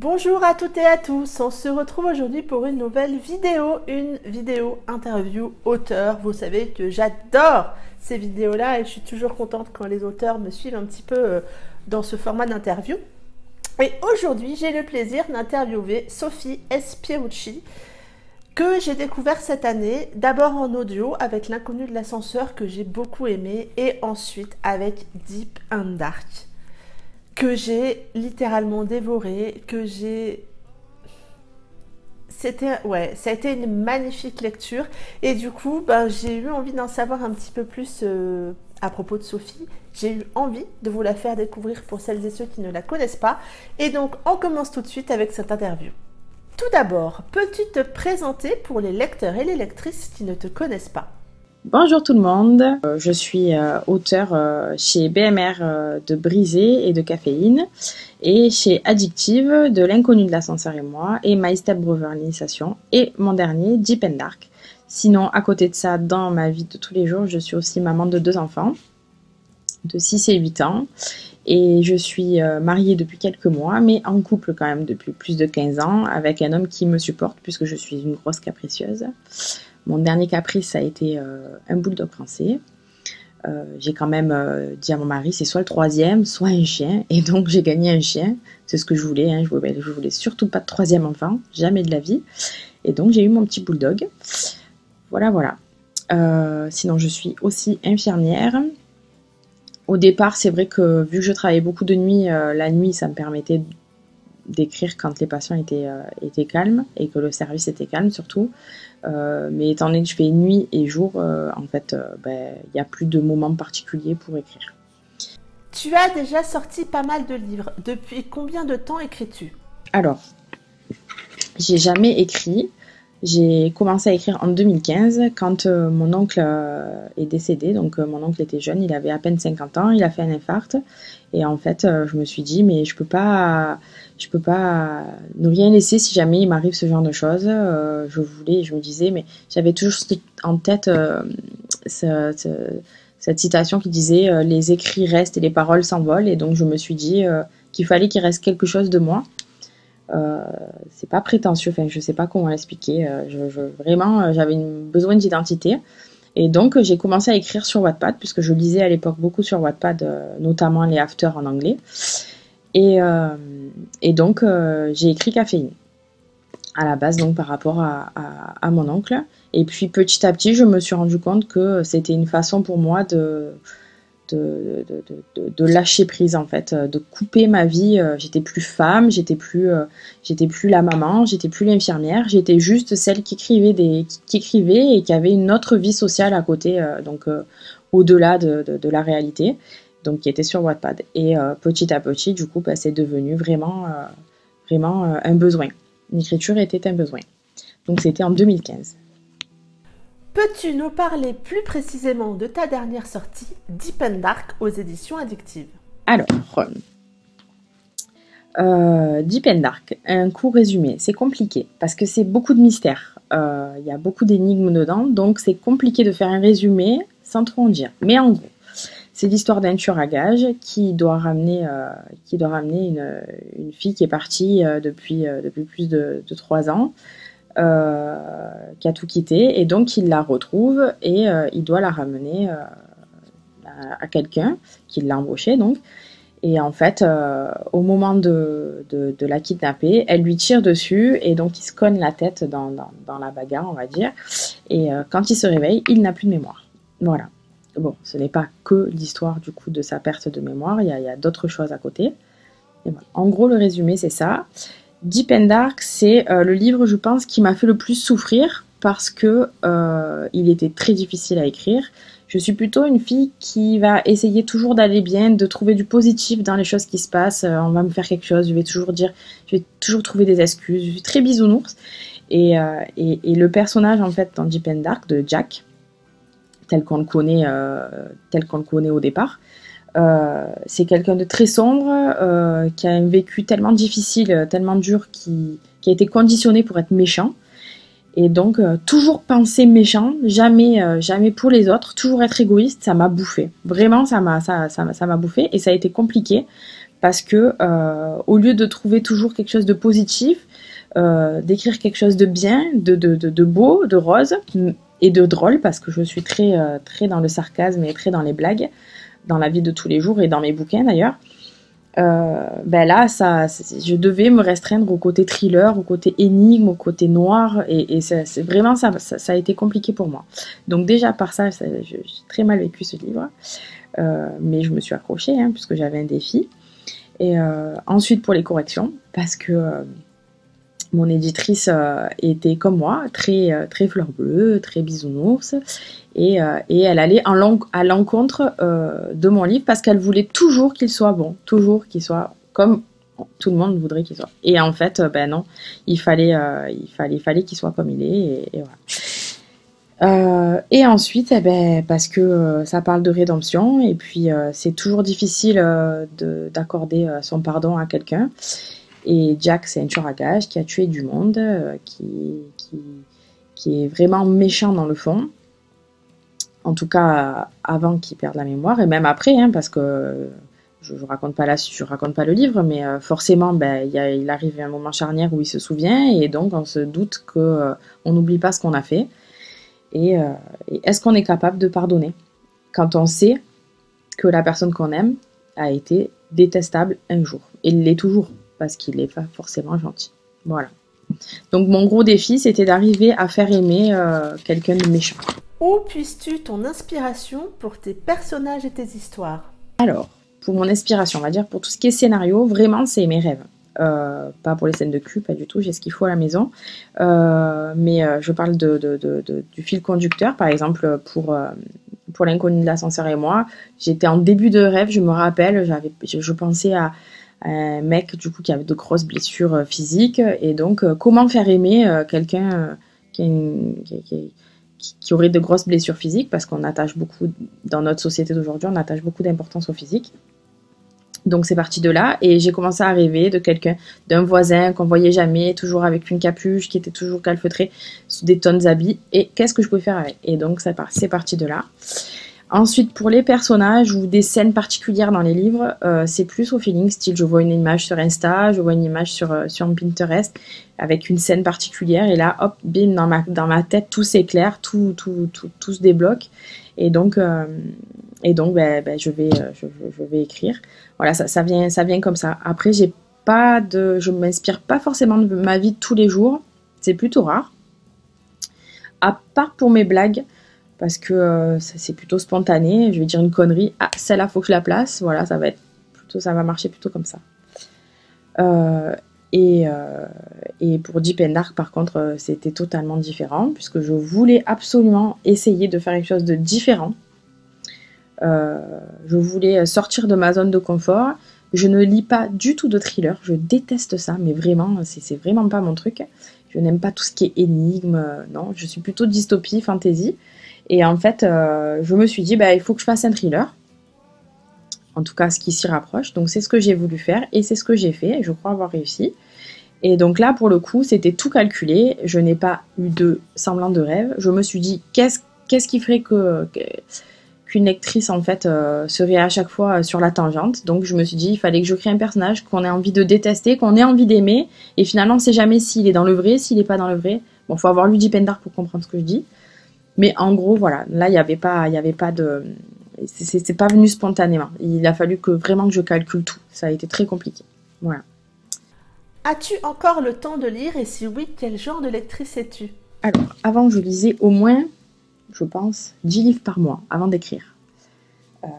Bonjour à toutes et à tous, on se retrouve aujourd'hui pour une nouvelle vidéo, une vidéo interview auteur. Vous savez que j'adore ces vidéos-là et je suis toujours contente quand les auteurs me suivent un petit peu dans ce format d'interview. Et aujourd'hui, j'ai le plaisir d'interviewer Sophie S. Pierucci, que j'ai découvert cette année, d'abord en audio avec L'inconnu de l'ascenseur que j'ai beaucoup aimé et ensuite avec Deep and Dark, que j'ai littéralement dévoré, ça a été une magnifique lecture et du coup, j'ai eu envie d'en savoir un petit peu plus à propos de Sophie. J'ai eu envie de vous la faire découvrir pour celles et ceux qui ne la connaissent pas. Et donc, on commence tout de suite avec cette interview. Tout d'abord, peux-tu te présenter pour les lecteurs et les lectrices qui ne te connaissent pas ? Bonjour tout le monde, je suis auteure chez BMR de Brisé et de Caféine et chez Addictive de L'inconnu de l'ascenseur et moi et My Step Brother l'initiation et mon dernier Deep and Dark. Sinon, à côté de ça, dans ma vie de tous les jours, je suis aussi maman de 2 enfants de 6 et 8 ans et je suis mariée depuis quelques mois mais en couple quand même depuis plus de 15 ans avec un homme qui me supporte puisque je suis une grosse capricieuse. Mon dernier caprice, ça a été un bulldog français. J'ai quand même dit à mon mari, c'est soit le 3e, soit un chien. Et donc, j'ai gagné un chien. C'est ce que je voulais. Hein. Je voulais surtout pas de 3e enfant. Jamais de la vie. Et donc, j'ai eu mon petit bulldog. Voilà. Sinon, je suis aussi infirmière. Au départ, c'est vrai que vu que je travaillais beaucoup de nuit, la nuit, ça me permettait d'écrire quand les patients étaient calmes et que le service était calme surtout. Mais étant donné que je fais nuit et jour, en fait, il n'y a plus de moment particulier pour écrire. Tu as déjà sorti pas mal de livres. Depuis combien de temps écris-tu ? Alors, j'ai jamais écrit. J'ai commencé à écrire en 2015 quand mon oncle est décédé. Donc mon oncle était jeune, il avait à peine 50 ans, il a fait un infarct. Et en fait, je me suis dit, mais je peux pas ne rien laisser si jamais il m'arrive ce genre de choses. Je me disais, mais j'avais toujours en tête cette citation qui disait les écrits restent et les paroles s'envolent. Et donc je me suis dit qu'il fallait qu'il reste quelque chose de moi. C'est pas prétentieux, enfin je sais pas comment l'expliquer. Vraiment, j'avais besoin d'identité. Et donc, j'ai commencé à écrire sur Wattpad, puisque je lisais à l'époque beaucoup sur Wattpad, notamment les afters en anglais. Et donc, j'ai écrit Caféine, à la base, donc par rapport à mon oncle. Et puis, petit à petit, je me suis rendu compte que c'était une façon pour moi de lâcher prise, en fait, de couper ma vie. J'étais plus femme, j'étais plus la maman, j'étais plus l'infirmière, j'étais juste celle qui écrivait et qui avait une autre vie sociale à côté, donc au-delà de la réalité, donc qui était sur Wattpad. Et petit à petit, du coup, c'est devenu vraiment un besoin. L'écriture était un besoin. Donc c'était en 2015. Peux-tu nous parler plus précisément de ta dernière sortie, Deep and Dark, aux éditions Addictive ? Alors, Deep and Dark, un court résumé. C'est compliqué parce que c'est beaucoup de mystères. Il y a beaucoup d'énigmes dedans, donc c'est compliqué de faire un résumé sans trop en dire. Mais en gros, c'est l'histoire d'un tueur à gages qui doit ramener une fille qui est partie depuis plus de 3 ans. Qui a tout quitté et donc il la retrouve et il doit la ramener à quelqu'un qui l'a embauchée donc. Et en fait au moment de la kidnapper, elle lui tire dessus et donc il se cogne la tête dans la bagarre, on va dire, et quand il se réveille, il n'a plus de mémoire. Voilà. Bon, ce n'est pas que l'histoire du coup de sa perte de mémoire, il y a d'autres choses à côté. Et voilà. En gros, le résumé, c'est ça. Deep and Dark, c'est le livre, je pense, qui m'a fait le plus souffrir parce que il était très difficile à écrire. Je suis plutôt une fille qui va essayer toujours d'aller bien, de trouver du positif dans les choses qui se passent. On va me faire quelque chose, je vais toujours trouver des excuses. Je suis très bisounours. Et le personnage, en fait, dans Deep and Dark, de Jack, tel qu'on le connaît au départ, c'est quelqu'un de très sombre, qui a un vécu tellement difficile, tellement dur, qui a été conditionné pour être méchant. Et donc, toujours penser méchant, jamais pour les autres, toujours être égoïste, ça m'a bouffé. Vraiment, ça m'a bouffé et ça a été compliqué parce que au lieu de trouver toujours quelque chose de positif, d'écrire quelque chose de bien, de beau, de rose et de drôle, parce que je suis très, très dans le sarcasme et très dans les blagues, dans la vie de tous les jours et dans mes bouquins d'ailleurs, ben là, je devais me restreindre au côté thriller, au côté énigme, au côté noir, et c'est vraiment ça a été compliqué pour moi. Donc déjà par ça, j'ai très mal vécu ce livre, mais je me suis accrochée, hein, puisque j'avais un défi. Et ensuite pour les corrections, parce que mon éditrice était comme moi, très, très fleur bleue, très bisounours, et elle allait à l'encontre de mon livre parce qu'elle voulait toujours qu'il soit bon, toujours qu'il soit comme tout le monde voudrait qu'il soit. Et en fait, ben non, il fallait qu'il soit comme il est, et voilà. Et ensuite, eh ben, parce que ça parle de rédemption, et puis c'est toujours difficile d'accorder son pardon à quelqu'un. Et Jack, c'est un tueur à gages qui a tué du monde, qui est vraiment méchant dans le fond. En tout cas, avant qu'il perde la mémoire, et même après, hein, parce que je raconte pas le livre, mais forcément, ben, il arrive un moment charnière où il se souvient, et donc on se doute qu'on n'oublie pas ce qu'on a fait. Et est-ce qu'on est capable de pardonner quand on sait que la personne qu'on aime a été détestable un jour, et il l'est toujours, parce qu'il n'est pas forcément gentil. Voilà. Donc mon gros défi, c'était d'arriver à faire aimer quelqu'un de méchant. Où puisses-tu ton inspiration pour tes personnages et tes histoires? Alors, pour mon inspiration, on va dire, pour tout ce qui est scénario, vraiment, c'est mes rêves. Pas pour les scènes de cul, pas du tout, j'ai ce qu'il faut à la maison. Mais je parle du fil conducteur, par exemple, pour l'inconnu de l'ascenseur et moi. J'étais en début de rêve, je me rappelle, je pensais à un mec du coup qui avait de grosses blessures physiques, et donc comment faire aimer quelqu'un qui aurait de grosses blessures physiques, parce qu'on attache beaucoup, dans notre société d'aujourd'hui, on attache beaucoup d'importance au physique. Donc c'est parti de là, et j'ai commencé à rêver d'un voisin qu'on voyait jamais, toujours avec une capuche, qui était toujours calfeutré sous des tonnes d'habits, et qu'est-ce que je pouvais faire avec. Et donc c'est parti de là. Ensuite, pour les personnages ou des scènes particulières dans les livres, c'est plus au feeling, style je vois une image sur Insta, je vois une image sur Pinterest avec une scène particulière, et là, hop, bim, dans ma tête, tout s'éclaire, tout se débloque, et donc je vais écrire. Voilà, ça vient comme ça. Après, je m'inspire pas forcément de ma vie de tous les jours, c'est plutôt rare, à part pour mes blagues, parce que c'est plutôt spontané. Je vais dire une connerie, ah, celle-là, faut que je la place. Voilà, ça va marcher plutôt comme ça. Et pour Deep and Dark, par contre, c'était totalement différent, puisque je voulais absolument essayer de faire quelque chose de différent. Je voulais sortir de ma zone de confort. Je ne lis pas du tout de thriller, je déteste ça, mais vraiment, c'est vraiment pas mon truc. Je n'aime pas tout ce qui est énigme, non, je suis plutôt dystopie, fantasy. Et en fait, je me suis dit, il faut que je fasse un thriller. En tout cas, ce qui s'y rapproche. Donc, c'est ce que j'ai voulu faire, et c'est ce que j'ai fait, et je crois avoir réussi. Et donc là, pour le coup, c'était tout calculé. Je n'ai pas eu de semblant de rêve. Je me suis dit, qu'est-ce qui ferait qu'une lectrice, en fait, serait à chaque fois sur la tangente. Donc, je me suis dit, il fallait que je crée un personnage qu'on ait envie de détester, qu'on ait envie d'aimer. Et finalement, on ne sait jamais s'il est dans le vrai, s'il n'est pas dans le vrai. Bon, il faut avoir lu Deep and Dark pour comprendre ce que je dis. Mais en gros, voilà, là, il n'y avait pas de... C'est pas venu spontanément. Il a fallu que je calcule tout. Ça a été très compliqué. Voilà. As-tu encore le temps de lire, et si oui, quel genre de lectrice es-tu? Alors, avant, je lisais au moins, je pense, 10 livres par mois avant d'écrire.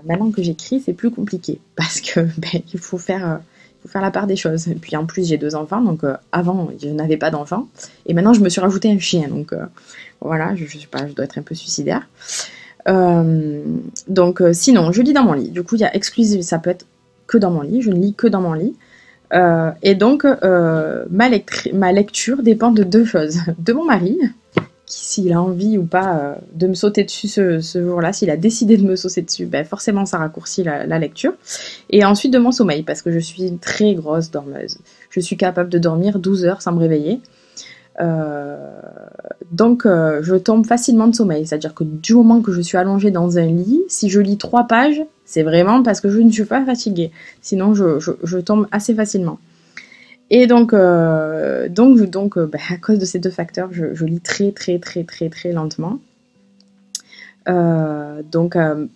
Maintenant que j'écris, c'est plus compliqué, parce que il faut faire la part des choses. Et puis en plus, j'ai 2 enfants, donc avant, je n'avais pas d'enfants. Et maintenant, je me suis rajouté un chien, donc voilà, je sais pas, je dois être un peu suicidaire. Donc sinon, je lis dans mon lit. Du coup, il y a exclusive, ça peut être que dans mon lit, je ne lis que dans mon lit. Et donc, ma lecture dépend de 2 choses. De mon mari, qui, s'il a envie ou pas de me sauter dessus ce jour-là, s'il a décidé de me sauter dessus, forcément ça raccourcit la lecture. Et ensuite de mon sommeil, parce que je suis une très grosse dormeuse. Je suis capable de dormir 12 heures sans me réveiller. Je tombe facilement de sommeil, c'est-à-dire que du moment que je suis allongée dans un lit, si je lis 3 pages, c'est vraiment parce que je ne suis pas fatiguée. Sinon, je tombe assez facilement. Et à cause de ces 2 facteurs, je lis très lentement.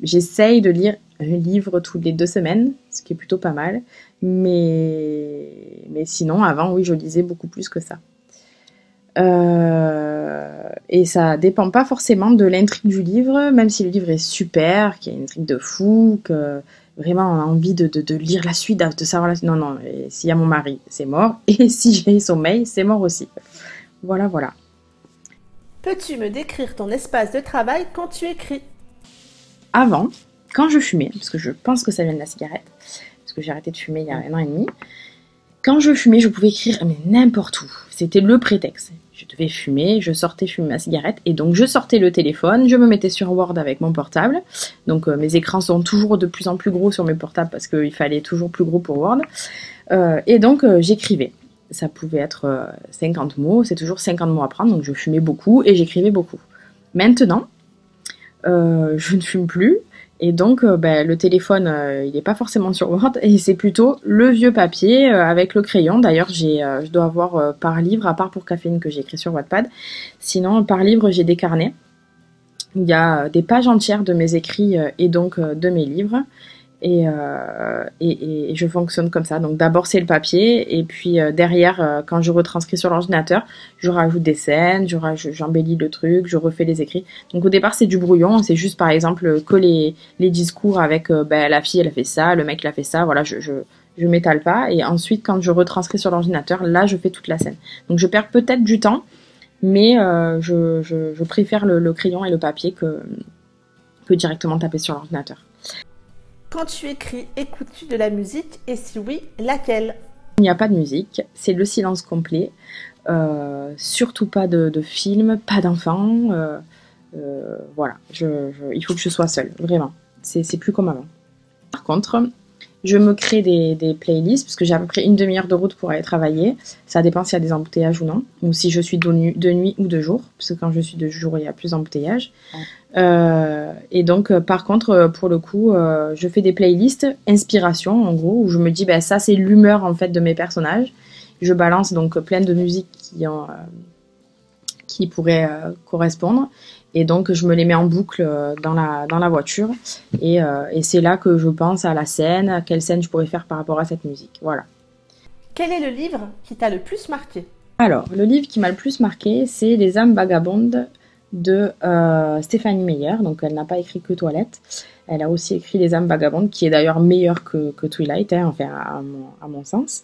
J'essaye de lire un livre toutes les 2 semaines, ce qui est plutôt pas mal. Mais sinon, avant, oui, je lisais beaucoup plus que ça. Et ça dépend pas forcément de l'intrigue du livre, même si le livre est super, qu'il y a une intrigue de fou, que vraiment on a envie de lire la suite, de savoir la suite. Non, s'il y a mon mari, c'est mort. Et si j'ai sommeil, c'est mort aussi. Voilà. Peux-tu me décrire ton espace de travail quand tu écris? Avant, quand je fumais, parce que je pense que ça vient de la cigarette, parce que j'ai arrêté de fumer il y a 1 an et demi, quand je fumais, je pouvais écrire mais n'importe où. C'était le prétexte. Je devais fumer, je sortais fumer ma cigarette, et donc je sortais le téléphone, je me mettais sur Word avec mon portable. Donc mes écrans sont toujours de plus en plus gros sur mes portables parce qu'il fallait toujours plus gros pour Word. J'écrivais. Ça pouvait être 50 mots, c'est toujours 50 mots à prendre, donc je fumais beaucoup et j'écrivais beaucoup. Maintenant, je ne fume plus. Et donc, le téléphone, il n'est pas forcément sur Word, et c'est plutôt le vieux papier avec le crayon. D'ailleurs, je dois avoir par livre, à part pour Caféine que j'ai écrit sur Wattpad. Sinon, par livre, j'ai des carnets. Il y a des pages entières de mes écrits et donc de mes livres. Et je fonctionne comme ça. Donc d'abord c'est le papier, et puis derrière, quand je retranscris sur l'ordinateur, je rajoute des scènes, j'embellis le truc, je refais les écrits. Donc au départ c'est du brouillon, c'est juste par exemple que les discours avec la fille elle a fait ça, le mec il a fait ça, voilà, je m'étale pas. Et ensuite quand je retranscris sur l'ordinateur, là je fais toute la scène. Donc je perds peut-être du temps, mais je préfère le crayon et le papier que directement taper sur l'ordinateur. Quand tu écris, écoutes-tu de la musique, et si oui, laquelle? Il n'y a pas de musique, c'est le silence complet. Surtout pas de film, pas d'enfants. Voilà, il faut que je sois seule, vraiment. C'est plus comme avant. Par contre, je me crée des playlists, parce que j'ai à peu près 1 demi-heure de route pour aller travailler. Ça dépend s'il y a des embouteillages ou non, ou si je suis de nuit ou de jour, parce que quand je suis de jour, il y a plus d'embouteillages. Par contre, pour le coup, je fais des playlists inspiration, en gros, où je me dis, ça c'est l'humeur en fait de mes personnages. Je balance donc plein de musiques qui pourraient correspondre, et donc je me les mets en boucle dans la voiture, et c'est là que je pense à la scène, à quelle scène je pourrais faire par rapport à cette musique. Voilà. Quel est le livre qui t'a le plus marqué? Alors, le livre qui m'a le plus marqué, c'est Les âmes vagabondes de Stéphanie Meyer. Donc elle n'a pas écrit que Toilette, elle a aussi écrit Les âmes vagabondes, qui est d'ailleurs meilleur que Twilight, enfin à mon sens.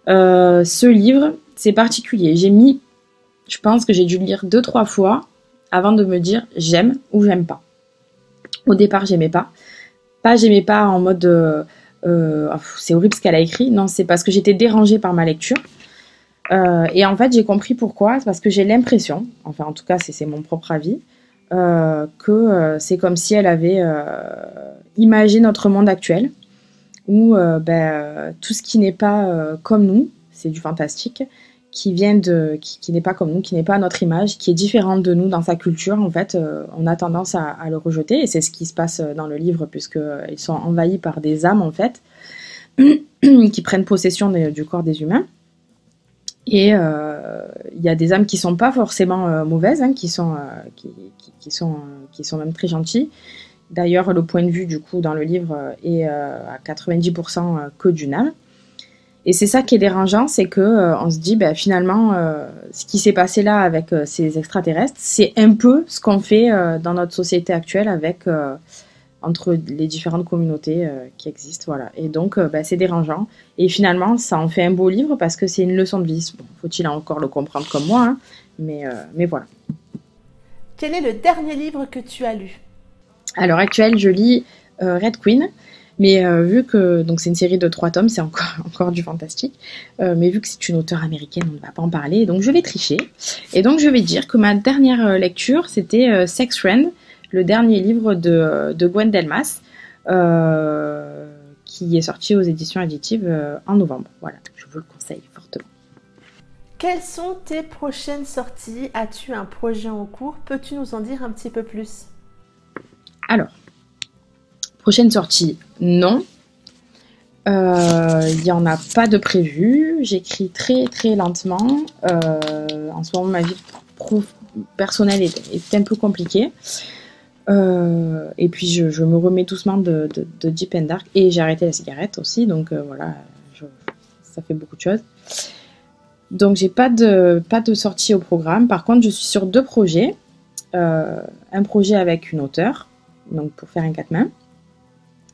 Ce livre, c'est particulier. Je pense que j'ai dû le lire 2-3 fois avant de me dire j'aime ou j'aime pas. Au départ, j'aimais pas. J'aimais pas en mode c'est horrible ce qu'elle a écrit. Non, c'est parce que j'étais dérangée par ma lecture. Et en fait, j'ai compris pourquoi. C'est parce que j'ai l'impression, enfin en tout cas c'est mon propre avis, que c'est comme si elle avait imagé notre monde actuel, où tout ce qui n'est pas comme nous, c'est du fantastique, qui n'est pas comme nous, qui n'est pas à notre image, qui est différente de nous dans sa culture, en fait, on a tendance à le rejeter, et c'est ce qui se passe dans le livre, puisqu'ils sont envahis par des âmes, en fait, qui prennent possession du corps des humains. Et il y a des âmes qui sont pas forcément mauvaises, hein, qui sont même très gentilles. D'ailleurs, le point de vue du coup dans le livre est à 90% que d'une âme. Et c'est ça qui est dérangeant, c'est que on se dit finalement ce qui s'est passé là avec ces extraterrestres, c'est un peu ce qu'on fait dans notre société actuelle avec entre les différentes communautés qui existent, voilà. Et donc, c'est dérangeant. Et finalement, ça en fait un beau livre parce que c'est une leçon de vie. Bon, faut-il encore le comprendre comme moi, hein, mais voilà. Quel est le dernier livre que tu as lu? À l'heure actuelle, je lis Red Queen, mais vu que donc c'est une série de 3 tomes, c'est encore du fantastique, mais vu que c'est une auteure américaine, on ne va pas en parler, donc je vais tricher. Et donc, je vais dire que ma dernière lecture, c'était Sex Friend, le dernier livre de Gwen Delmas, qui est sorti aux éditions additives en novembre. Voilà, je vous le conseille fortement. Quelles sont tes prochaines sorties? As-tu un projet en cours? Peux-tu nous en dire un petit peu plus? Alors, prochaine sortie, non. Il n'y en a pas de prévu. J'écris très très lentement. En ce moment, ma vie personnelle est un peu compliquée. Et puis je me remets doucement de Deep and Dark. Et j'ai arrêté la cigarette aussi. Donc voilà, ça fait beaucoup de choses. Donc j'ai pas de sortie au programme. Par contre, je suis sur 2 projets. Un projet avec une auteure, donc pour faire un 4 mains,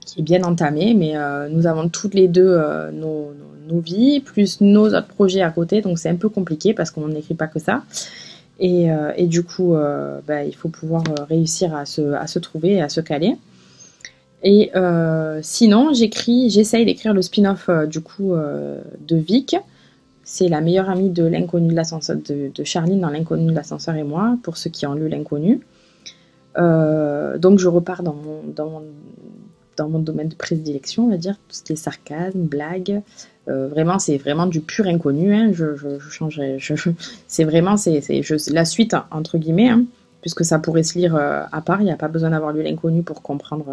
qui est bien entamé, mais nous avons toutes les deux nos vies, plus nos autres projets à côté, donc c'est un peu compliqué parce qu'on n'écrit pas que ça. Et du coup, il faut pouvoir réussir à se trouver et à se caler. Et sinon, j'essaye d'écrire le spin-off de Vic. C'est la meilleure amie de l'inconnu de l'ascenseur, de Charline dans l'inconnu de l'ascenseur et moi, pour ceux qui ont lu l'inconnu. Donc je repars dans mon domaine de prédilection, on va dire, tout ce qui est sarcasme, blague. Vraiment, c'est vraiment du pur inconnu. Hein. Je changerai. C'est vraiment la suite, entre guillemets, hein, puisque ça pourrait se lire à part. Il n'y a pas besoin d'avoir lu l'inconnu pour comprendre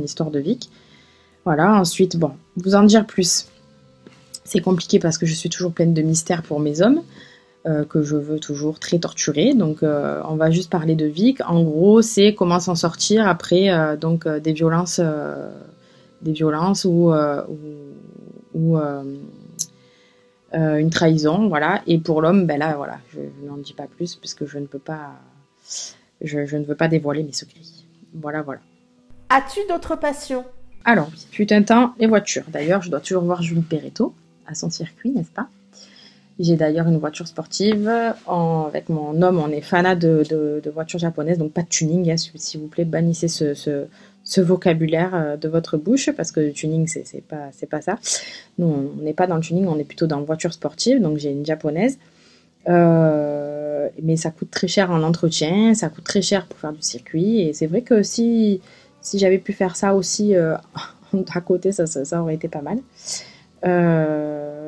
l'histoire de Vic. Voilà, ensuite, bon, vous en dire plus. C'est compliqué parce que je suis toujours pleine de mystères pour mes hommes, que je veux toujours très torturer. Donc, on va juste parler de Vic. En gros, c'est comment s'en sortir après des violences ou une trahison. Voilà. Et pour l'homme, ben là, voilà, je n'en dis pas plus puisque je ne peux pas, je ne veux pas dévoiler mes secrets. Voilà, voilà. As-tu d'autres passions? Alors, oui, fut un temps, les voitures. D'ailleurs, je dois toujours voir Julie Perretto à son circuit, n'est-ce pas? J'ai d'ailleurs une voiture sportive. Avec mon homme, on est fanat de voitures japonaises, donc pas de tuning. Hein, s'il vous plaît, bannissez ce vocabulaire de votre bouche, parce que le tuning, c'est pas ça. Nous, on n'est pas dans le tuning, on est plutôt dans voiture sportive, donc j'ai une japonaise. Mais ça coûte très cher en entretien, ça coûte très cher pour faire du circuit. Et c'est vrai que si j'avais pu faire ça aussi à côté, ça aurait été pas mal.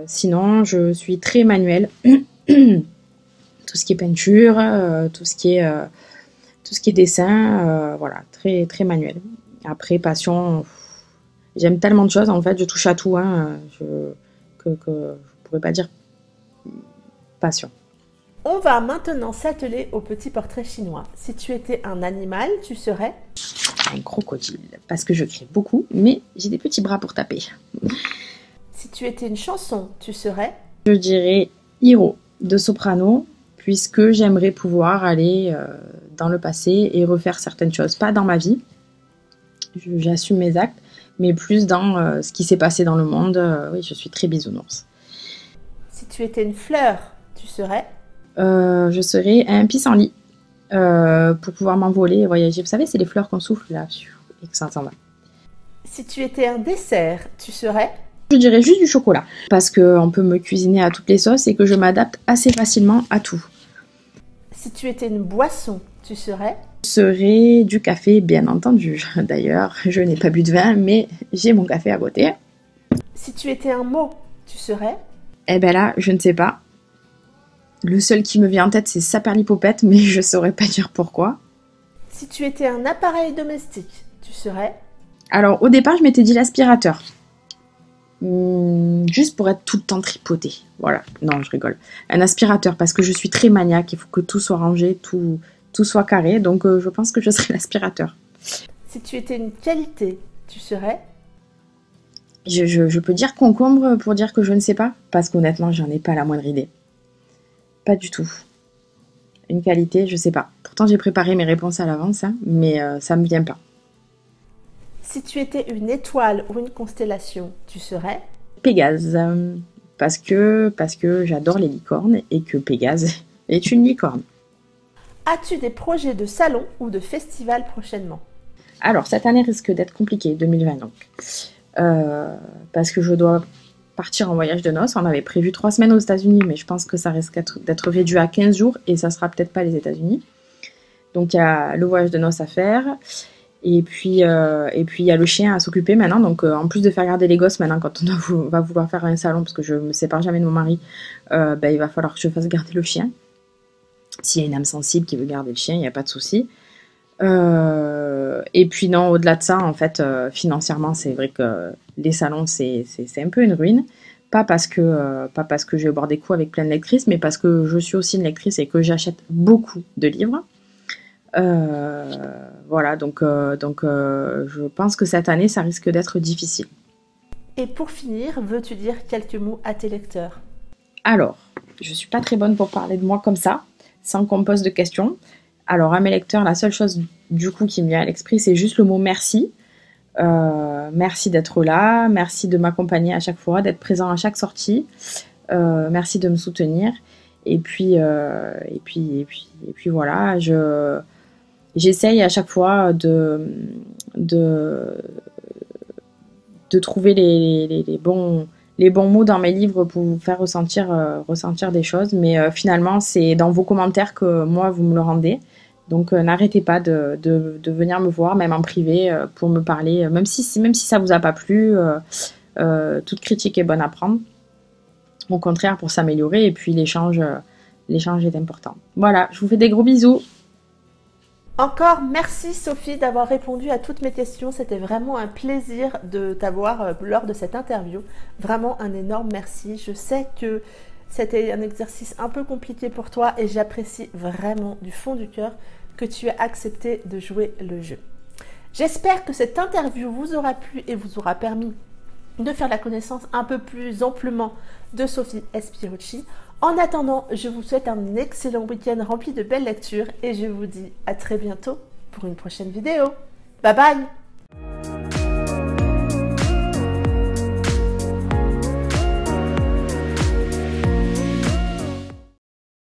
Sinon, je suis très manuelle. Tout ce qui est peinture, tout ce qui est dessin, voilà, très très manuel. Après, passion, j'aime tellement de choses. En fait, je touche à tout, hein, que je pourrais pas dire passion. On va maintenant s'atteler au petit portrait chinois. Si tu étais un animal, tu serais un crocodile, parce que je crie beaucoup, mais j'ai des petits bras pour taper. Si tu étais une chanson, tu serais Je dirais Hiro de Soprano, puisque j'aimerais pouvoir aller dans le passé et refaire certaines choses. Pas dans ma vie, j'assume mes actes, mais plus dans ce qui s'est passé dans le monde. Oui, je suis très bisounours. Si tu étais une fleur, tu serais Je serais un pissenlit pour pouvoir m'envoler et voyager. Vous savez, c'est les fleurs qu'on souffle là et que ça s'en va. Si tu étais un dessert, tu serais Je dirais juste du chocolat, parce qu'on peut me cuisiner à toutes les sauces et que je m'adapte assez facilement à tout. Si tu étais une boisson, tu serais Je serais du café, bien entendu. D'ailleurs, je n'ai pas bu de vin, mais j'ai mon café à côté. Si tu étais un mot, tu serais Eh ben là, je ne sais pas. Le seul qui me vient en tête, c'est saperlipopette, mais je ne saurais pas dire pourquoi. Si tu étais un appareil domestique, tu serais Alors, au départ, je m'étais dit l'aspirateur. Juste pour être tout le temps tripoté. Voilà. Non, je rigole. Un aspirateur, parce que je suis très maniaque. Il faut que tout soit rangé, tout soit carré. Donc, je pense que je serais l'aspirateur. Si tu étais une qualité, tu serais Je peux dire concombre pour dire que je ne sais pas, parce qu'honnêtement, j'en ai pas la moindre idée. Pas du tout. Une qualité, je sais pas. Pourtant, j'ai préparé mes réponses à l'avance, hein, mais ça me vient pas. Si tu étais une étoile ou une constellation, tu serais Pégase, parce que j'adore les licornes et que Pégase est une licorne. As-tu des projets de salon ou de festival prochainement? Alors, cette année risque d'être compliquée, 2020 donc. Parce que je dois partir en voyage de noces. On avait prévu 3 semaines aux États-Unis, mais je pense que ça risque d'être réduit à 15 jours et ça sera peut-être pas les États-Unis. Donc, il y a le voyage de noces à faire. Et puis il y a le chien à s'occuper maintenant. Donc en plus de faire garder les gosses maintenant, quand on va vouloir faire un salon, parce que je me sépare jamais de mon mari, il va falloir que je fasse garder le chien. S'il y a une âme sensible qui veut garder le chien, il n'y a pas de souci. Et puis non, au-delà de ça, en fait, financièrement, c'est vrai que les salons, c'est un peu une ruine. Pas parce que je vais boire des coups avec plein de lectrices, mais parce que je suis aussi une lectrice et que j'achète beaucoup de livres. Voilà, donc je pense que cette année, ça risque d'être difficile. Et pour finir, veux-tu dire quelques mots à tes lecteurs? Alors, je suis pas très bonne pour parler de moi comme ça, sans qu'on me pose de questions. Alors, à mes lecteurs, la seule chose du coup qui me vient à l'esprit, c'est juste le mot merci. Merci d'être là, merci de m'accompagner à chaque fois, d'être présent à chaque sortie. Merci de me soutenir. Et puis voilà, j'essaye à chaque fois de trouver les bons mots dans mes livres pour vous faire ressentir des choses. Mais finalement, c'est dans vos commentaires que moi, vous me le rendez. Donc n'arrêtez pas de venir me voir, même en privé, pour me parler. Même si ça ne vous a pas plu, toute critique est bonne à prendre. Au contraire, pour s'améliorer. Et puis l'échange est important. Voilà, je vous fais des gros bisous. Encore merci Sophie d'avoir répondu à toutes mes questions. C'était vraiment un plaisir de t'avoir lors de cette interview. Vraiment un énorme merci. Je sais que c'était un exercice un peu compliqué pour toi et j'apprécie vraiment du fond du cœur que tu aies accepté de jouer le jeu. J'espère que cette interview vous aura plu et vous aura permis de faire la connaissance un peu plus amplement de Sophie Espirucci. En attendant, je vous souhaite un excellent week-end rempli de belles lectures et je vous dis à très bientôt pour une prochaine vidéo. Bye bye!